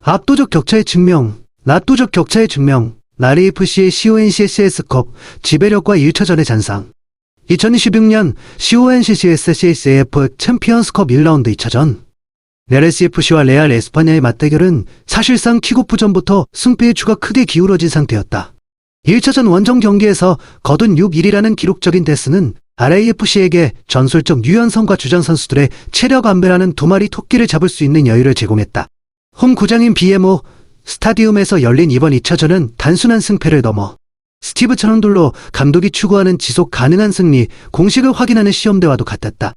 압도적 격차의 증명, 라리FC의 CONCCS컵 지배력과 1차전의 잔상. 2026년 CONCCS 챔피언스컵 1라운드 2차전. LSFC와 레알 에스파냐의 맞대결은 사실상 킥오프전부터 승패의 추가 크게 기울어진 상태였다. 1차전 원정 경기에서 거둔 6-1이라는 기록적인 데스는 RAFC에게 전술적 유연성과 주전 선수들의 체력 안배라는 두 마리 토끼를 잡을 수 있는 여유를 제공했다. 홈 구장인 BMO 스타디움에서 열린 이번 2차전은 단순한 승패를 넘어 스티브 처런돌로 감독이 추구하는 지속 가능한 승리, 공식을 확인하는 시험대와도 같았다.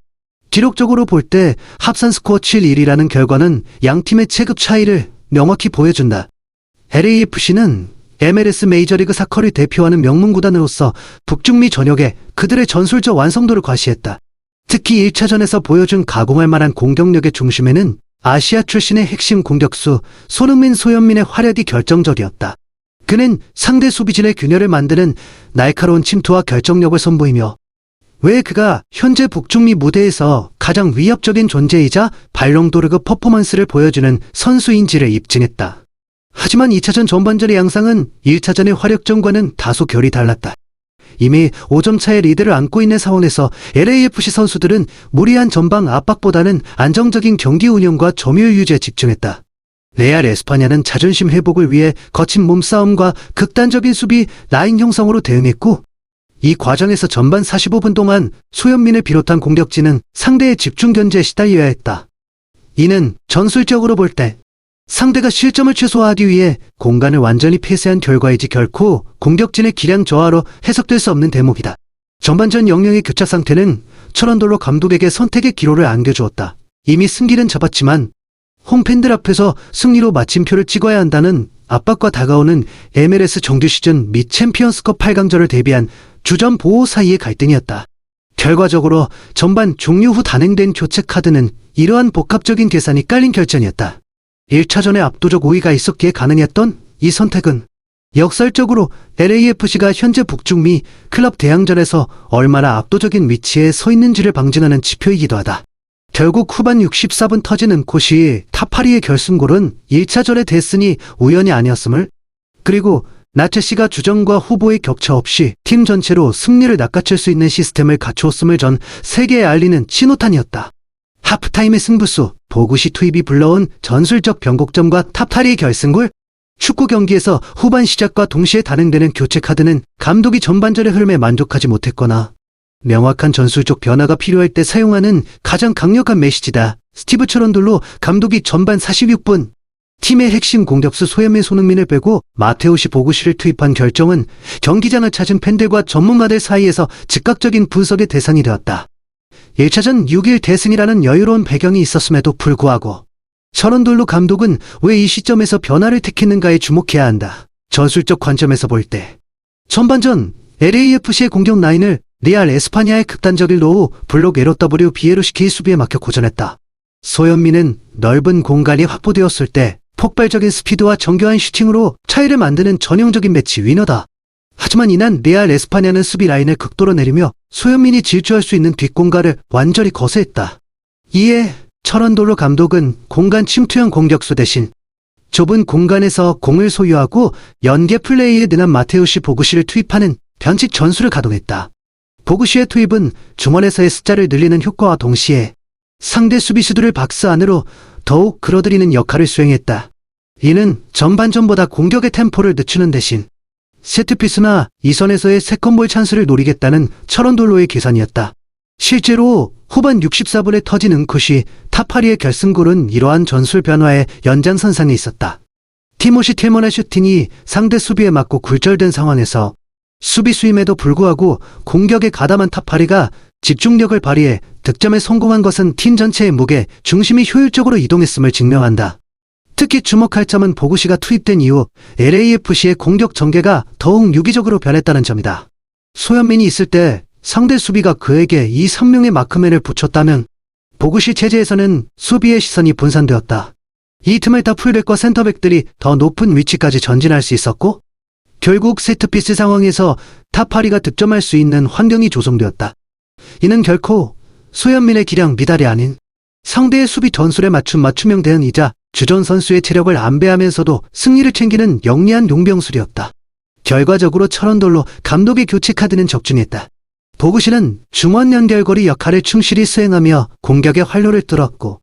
기록적으로 볼 때 합산 스코어 7-1이라는 결과는 양팀의 체급 차이를 명확히 보여준다. LAFC는 MLS 메이저리그 사커를 대표하는 명문 구단으로서 북중미 전역에 그들의 전술적 완성도를 과시했다. 특히 1차전에서 보여준 가공할 만한 공격력의 중심에는 아시아 출신의 핵심 공격수 손흥민, 소현민의 활약이 결정적이었다. 그는 상대 수비진의 균열을 만드는 날카로운 침투와 결정력을 선보이며 왜 그가 현재 북중미 무대에서 가장 위협적인 존재이자 발롱도르그 퍼포먼스를 보여주는 선수인지를 입증했다. 하지만 2차전 전반전의 양상은 1차전의 화력전과는 다소 결이 달랐다. 이미 5점 차의 리드를 안고 있는 상황에서 LAFC 선수들은 무리한 전방 압박보다는 안정적인 경기 운영과 점유율 유지에 집중했다. 레알 에스파냐는 자존심 회복을 위해 거친 몸싸움과 극단적인 수비 라인 형성으로 대응했고, 이 과정에서 전반 45분 동안 소현민을 비롯한 공격진은 상대의 집중 견제에 시달려야 했다. 이는 전술적으로 볼 때 상대가 실점을 최소화하기 위해 공간을 완전히 폐쇄한 결과이지 결코 공격진의 기량 저하로 해석될 수 없는 대목이다. 전반전 0-0의 교차 상태는 처런돌로 감독에게 선택의 기로를 안겨주었다. 이미 승기는 잡았지만 홈팬들 앞에서 승리로 마침표를 찍어야 한다는 압박과 다가오는 MLS 정규 시즌 및 챔피언스컵 8강전을 대비한 주전 보호 사이의 갈등이었다. 결과적으로 전반 종료 후 단행된 교체 카드는 이러한 복합적인 계산이 깔린 결전이었다. 1차전에 압도적 우위가 있었기에 가능했던 이 선택은 역설적으로 LAFC가 현재 북중미 클럽 대항전에서 얼마나 압도적인 위치에 서 있는지를 방증하는 지표이기도 하다. 결국 후반 64분 터진 은콧이 탑8의 결승골은 1차전의 데스니 우연이 아니었음을, 그리고 나체시가 주전과 후보의 격차 없이 팀 전체로 승리를 낚아챌 수 있는 시스템을 갖추었음을 전 세계에 알리는 신호탄이었다. 하프타임의 승부수, 보구시 투입이 불러온 전술적 변곡점과 탑8의 결승골. 축구 경기에서 후반 시작과 동시에 단행되는 교체 카드는 감독이 전반전의 흐름에 만족하지 못했거나 명확한 전술적 변화가 필요할 때 사용하는 가장 강력한 메시지다. 스티브 처런돌로 감독이 전반 46분 팀의 핵심 공격수 소현민, 손흥민을 빼고 마테오시, 보구시를 투입한 결정은 경기장을 찾은 팬들과 전문가들 사이에서 즉각적인 분석의 대상이 되었다. 1차전 6일 대승이라는 여유로운 배경이 있었음에도 불구하고 처런돌로 감독은 왜 이 시점에서 변화를 택했는가에 주목해야 한다. 전술적 관점에서 볼 때 전반전 LAFC의 공격 라인을 레알 에스파냐의 극단적인 로우 블록 LWB에로시키의 수비에 막혀 고전했다. 소현민은 넓은 공간이 확보되었을 때 폭발적인 스피드와 정교한 슈팅으로 차이를 만드는 전형적인 매치 위너다. 하지만 이날 레알 에스파냐는 수비 라인을 극도로 내리며 소현민이 질주할 수 있는 뒷공간을 완전히 거스했다. 이에 처런돌로 감독은 공간 침투형 공격수 대신 좁은 공간에서 공을 소유하고 연계 플레이에 능한 마테우시, 보구시를 투입하는 변칙 전술을 가동했다. 보구시의 투입은 중원에서의 숫자를 늘리는 효과와 동시에 상대 수비수들을 박스 안으로 더욱 끌어들이는 역할을 수행했다. 이는 전반전보다 공격의 템포를 늦추는 대신 세트피스나 이선에서의 세컨볼 찬스를 노리겠다는 처런돌로의 계산이었다. 실제로 후반 64분에 터진 은콧이 탑8의 결승골은 이러한 전술 변화의 연장선상에 있었다. 티모시 틸먼의 슈팅이 상대 수비에 맞고 굴절된 상황에서 수비수임에도 불구하고 공격에 가담한 탑8가 집중력을 발휘해 득점에 성공한 것은 팀 전체의 무게, 중심이 효율적으로 이동했음을 증명한다. 특히 주목할 점은 보구시가 투입된 이후 LAFC의 공격 전개가 더욱 유기적으로 변했다는 점이다. 소현민이 있을 때 상대 수비가 그에게 이 선명의 마크맨을 붙였다면 보구시 체제에서는 수비의 시선이 분산되었다. 이 틈을 타 풀백과 센터백들이 더 높은 위치까지 전진할 수 있었고, 결국 세트피스 상황에서 탑8가 득점할 수 있는 환경이 조성되었다. 이는 결코 소현민의 기량 미달이 아닌 상대의 수비 전술에 맞춘 맞춤형 대응이자 주전 선수의 체력을 안배하면서도 승리를 챙기는 영리한 용병술이었다. 결과적으로 철원돌로 감독의 교체 카드는 적중했다. 보구시는 중원 연결고리 역할을 충실히 수행하며 공격의 활로를 뚫었고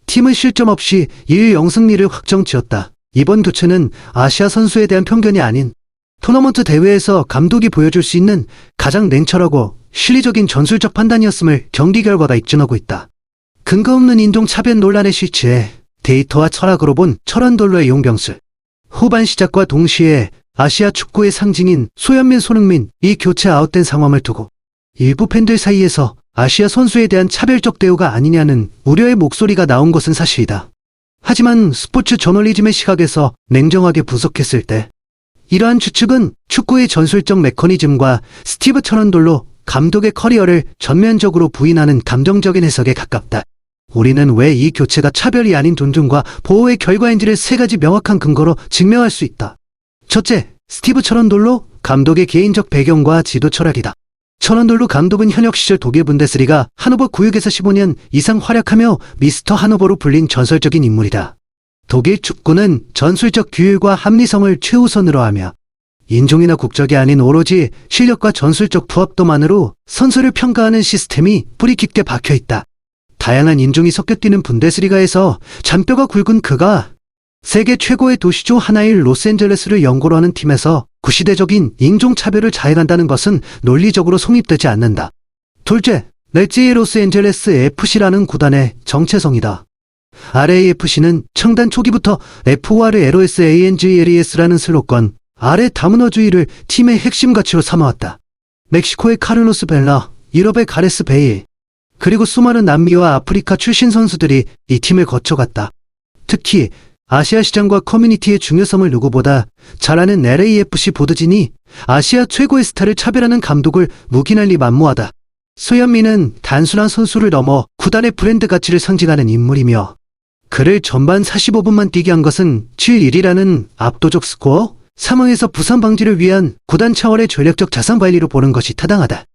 팀은 실점 없이 1-0 승리를 확정지었다. 이번 교체는 아시아 선수에 대한 편견이 아닌 토너먼트 대회에서 감독이 보여줄 수 있는 가장 냉철하고 실리적인 전술적 판단이었음을 경기 결과가 입증하고 있다. 근거 없는 인종차별 논란에 실치해 데이터와 철학으로 본 철원돌로의 용병술. 후반 시작과 동시에 아시아 축구의 상징인 소현민, 손흥민 이 교체 아웃된 상황을 두고 일부 팬들 사이에서 아시아 선수에 대한 차별적 대우가 아니냐는 우려의 목소리가 나온 것은 사실이다. 하지만 스포츠 저널리즘의 시각에서 냉정하게 분석했을 때 이러한 추측은 축구의 전술적 메커니즘과 스티브 철원돌로 감독의 커리어를 전면적으로 부인하는 감정적인 해석에 가깝다. 우리는 왜 이 교체가 차별이 아닌 존중과 보호의 결과인지를 세 가지 명확한 근거로 증명할 수 있다. 첫째, 스티브 철원돌로 감독의 개인적 배경과 지도 철학이다. 철원돌로 감독은 현역 시절 독일 분데스리가 하노버 9육에서 15년 이상 활약하며 미스터 하노버로 불린 전설적인 인물이다. 독일 축구는 전술적 규율과 합리성을 최우선으로 하며 인종이나 국적이 아닌 오로지 실력과 전술적 부합도만으로 선수를 평가하는 시스템이 뿌리 깊게 박혀있다. 다양한 인종이 섞여 뛰는 분데스리가에서 잔뼈가 굵은 그가 세계 최고의 도시 중 하나인 로스앤젤레스를 연고로 하는 팀에서 구시대적인 인종차별을 자행한다는 것은 논리적으로 성립되지 않는다. 둘째, 넷지의 로스앤젤레스 FC라는 구단의 정체성이다. RAFC는 창단 초기부터 FOR LOSANGLES라는 슬로건, 아래 다문화주의를 팀의 핵심 가치로 삼아왔다. 멕시코의 카를로스 벨라, 유럽의 가레스 베일, 그리고 수많은 남미와 아프리카 출신 선수들이 이 팀을 거쳐갔다. 특히 아시아 시장과 커뮤니티의 중요성을 누구보다 잘 아는 LAFC 보드진이 아시아 최고의 스타를 차별하는 감독을 묵인할리 만무하다. 소현민은 단순한 선수를 넘어 구단의 브랜드 가치를 상징하는 인물이며 그를 전반 45분만 뛰게 한 것은 7-1이라는 압도적 스코어, 상황에서 부상 방지를 위한 구단 차원의 전략적 자산 관리로 보는 것이 타당하다.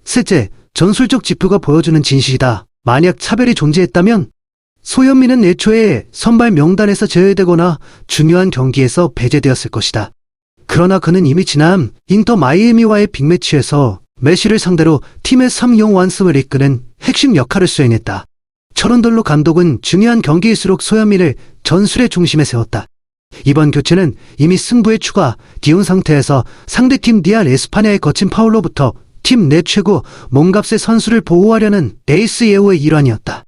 셋째, 전술적 지표가 보여주는 진실이다. 만약 차별이 존재했다면 소현민은 애초에 선발 명단에서 제외되거나 중요한 경기에서 배제되었을 것이다. 그러나 그는 이미 지난 인터 마이애미와의 빅매치에서 메시를 상대로 팀의 3-0 완승을 이끄는 핵심 역할을 수행했다. 철원돌로 감독은 중요한 경기일수록 소현민을 전술의 중심에 세웠다. 이번 교체는 이미 승부에 추가, 기운 상태에서 상대팀 디알 에스파냐의 거친 파울로부터 팀 내 최고 몸값의 선수를 보호하려는 에이스 예우의 일환이었다.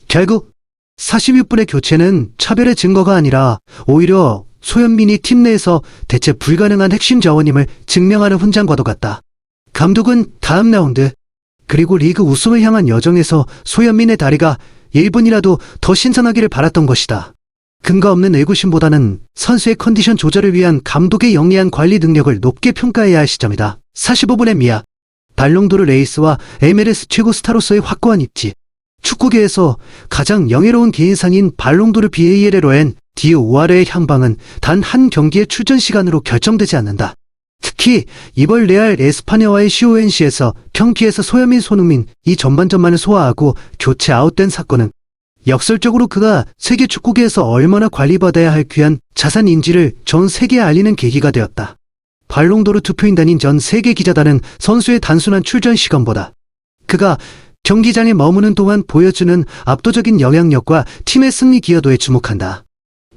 결국 46분의 교체는 차별의 증거가 아니라 오히려 소현민이 팀 내에서 대체 불가능한 핵심 자원임을 증명하는 훈장과도 같다. 감독은 다음 라운드 그리고 리그 우승을 향한 여정에서 소현민의 다리가 1분이라도 더 신선하기를 바랐던 것이다. 근거 없는 의구심보다는 선수의 컨디션 조절을 위한 감독의 영리한 관리 능력을 높게 평가해야 할 시점이다. 45분의 미아, 발롱도르 레이스와 MLS 최고 스타로서의 확고한 입지. 축구계에서 가장 영예로운 개인상인 발롱도르 BALLON 디오와르의 향방은 단 한 경기의 출전 시간으로 결정되지 않는다. 특히 이번 레알 에스파냐와의 CONC에서 경기에서 소현민, 손흥민 이 전반전만을 소화하고 교체 아웃된 사건은 역설적으로 그가 세계 축구계에서 얼마나 관리받아야 할 귀한 자산인지를 전 세계에 알리는 계기가 되었다. 발롱도르 투표인단인 전 세계 기자단은 선수의 단순한 출전 시간보다 그가 경기장에 머무는 동안 보여주는 압도적인 영향력과 팀의 승리 기여도에 주목한다.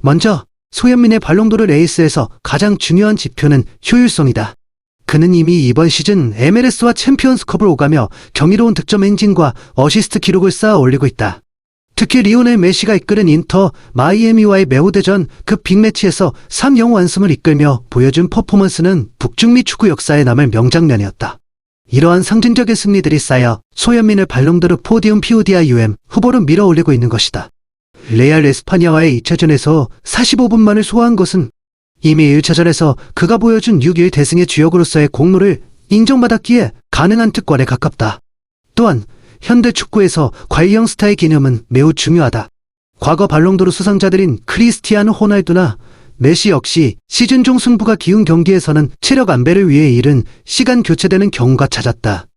먼저 소현민의 발롱도르 레이스에서 가장 중요한 지표는 효율성이다. 그는 이미 이번 시즌 MLS와 챔피언스컵을 오가며 경이로운 득점 행진과 어시스트 기록을 쌓아 올리고 있다. 특히 리오넬 메시가 이끄는 인터 마이애미와의 매우대전 그 빅매치에서 3-0 완승을 이끌며 보여준 퍼포먼스는 북중미 축구 역사에 남을 명장면이었다. 이러한 상징적인 승리들이 쌓여 소현민을 발롱도르 포디움 PODIUM 후보로 밀어올리고 있는 것이다. 레알 에스파냐와의 2차전에서 45분 만을 소화한 것은 이미 1차전에서 그가 보여준 6일 대승의 주역으로서의 공로를 인정받았기에 가능한 특권에 가깝다. 또한 현대 축구에서 관리형 스타의 개념은 매우 중요하다. 과거 발롱도르 수상자들인 크리스티아노 호날두나 메시 역시 시즌 중 승부가 기운 경기에서는 체력 안배를 위해 이른 시간 교체되는 경우가 잦았다.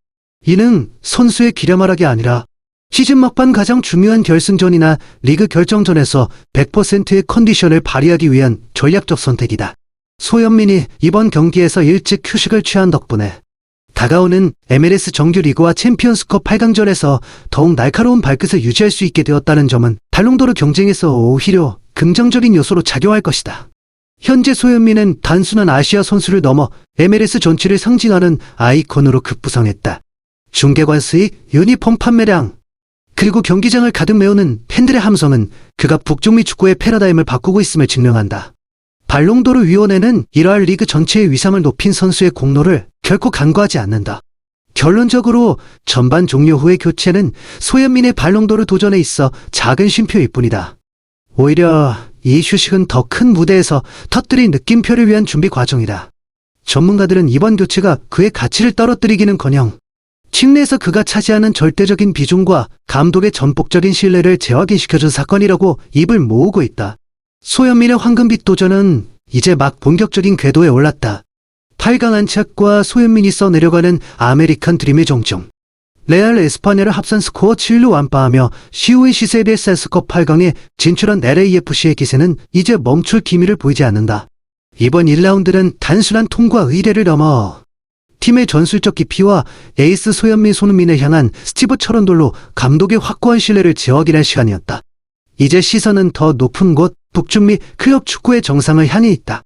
이는 선수의 기량하락이 아니라 시즌 막판 가장 중요한 결승전이나 리그 결정전에서 100%의 컨디션을 발휘하기 위한 전략적 선택이다. 소현민이 이번 경기에서 일찍 휴식을 취한 덕분에 다가오는 MLS 정규 리그와 챔피언스컵 8강전에서 더욱 날카로운 발끝을 유지할 수 있게 되었다는 점은 발롱도르 경쟁에서 오히려 긍정적인 요소로 작용할 것이다. 현재 소현민은 단순한 아시아 선수를 넘어 MLS 전체를 상징하는 아이콘으로 급부상했다. 중계관 수익, 유니폼 판매량, 그리고 경기장을 가득 메우는 팬들의 함성은 그가 북중미 축구의 패러다임을 바꾸고 있음을 증명한다. 발롱도르 위원회는 이러한 리그 전체의 위상을 높인 선수의 공로를 결코 간과하지 않는다. 결론적으로 전반 종료 후의 교체는 소현민의 발롱도르 도전에 있어 작은 쉼표일 뿐이다. 오히려 이 휴식은 더 큰 무대에서 터뜨릴 느낌표를 위한 준비 과정이다. 전문가들은 이번 교체가 그의 가치를 떨어뜨리기는커녕 팀 내에서 그가 차지하는 절대적인 비중과 감독의 전폭적인 신뢰를 재확인시켜준 사건이라고 입을 모으고 있다. 소현민의 황금빛 도전은 이제 막 본격적인 궤도에 올랐다. 8강 안착과 소현민이 써내려가는 아메리칸 드림의 정점. 레알 에스파냐를 합산 스코어 7로 완파하며 CONC 세비에스컵 8강에 진출한 LAFC의 기세는 이제 멈출 기미를 보이지 않는다. 이번 1라운드는 단순한 통과 의례를 넘어 팀의 전술적 깊이와 에이스 소현민 손흥민을 향한 스티브 철원돌로 감독의 확고한 신뢰를 재확인할 시간이었다. 이제 시선은 더 높은 곳 북중미 클럽 축구의 정상을 향해 있다.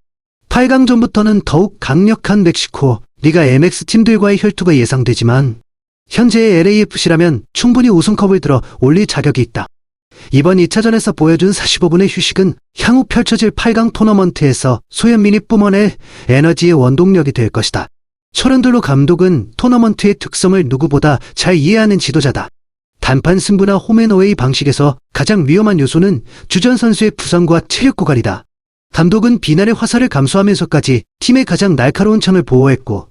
8강전부터는 더욱 강력한 멕시코, 리가 MX 팀들과의 혈투가 예상되지만 현재의 LAFC라면 충분히 우승컵을 들어 올릴 자격이 있다. 이번 2차전에서 보여준 45분의 휴식은 향후 펼쳐질 8강 토너먼트에서 소현민이 뿜어낼 에너지의 원동력이 될 것이다. 철원돌로 감독은 토너먼트의 특성을 누구보다 잘 이해하는 지도자다. 단판 승부나 홈앤어웨이 방식에서 가장 위험한 요소는 주전 선수의 부상과 체력 고갈이다. 감독은 비난의 화살을 감수하면서까지 팀의 가장 날카로운 창을 보호했고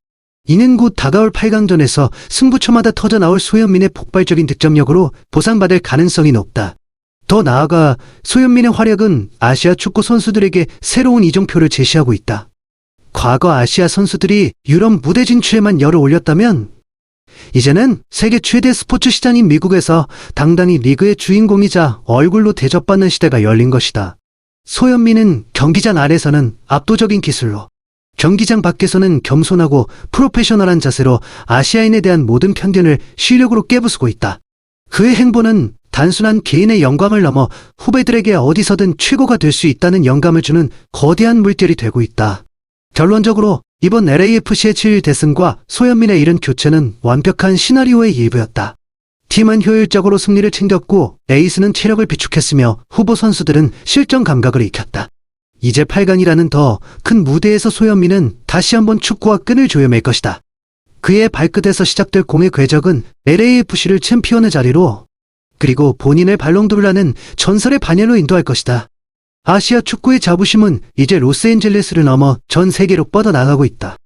이는 곧 다가올 8강전에서 승부처마다 터져나올 소현민의 폭발적인 득점력으로 보상받을 가능성이 높다. 더 나아가 소현민의 활약은 아시아 축구 선수들에게 새로운 이정표를 제시하고 있다. 과거 아시아 선수들이 유럽 무대 진출에만 열을 올렸다면 이제는 세계 최대 스포츠 시장인 미국에서 당당히 리그의 주인공이자 얼굴로 대접받는 시대가 열린 것이다. 소현민은 경기장 안에서는 압도적인 기술로, 경기장 밖에서는 겸손하고 프로페셔널한 자세로 아시아인에 대한 모든 편견을 실력으로 깨부수고 있다. 그의 행보는 단순한 개인의 영광을 넘어 후배들에게 어디서든 최고가 될 수 있다는 영감을 주는 거대한 물결이 되고 있다. 결론적으로 이번 LAFC의 7일 대승과 소현민의 이른 교체는 완벽한 시나리오의 일부였다. 팀은 효율적으로 승리를 챙겼고 에이스는 체력을 비축했으며 후보 선수들은 실전 감각을 익혔다. 이제 8강이라는 더 큰 무대에서 소현민은 다시 한번 축구와 끈을 조여맬 것이다. 그의 발끝에서 시작될 공의 궤적은 LAFC를 챔피언의 자리로 그리고 본인을 발롱도르라는 전설의 반열로 인도할 것이다. 아시아 축구의 자부심은 이제 로스앤젤레스를 넘어 전 세계로 뻗어나가고 있다.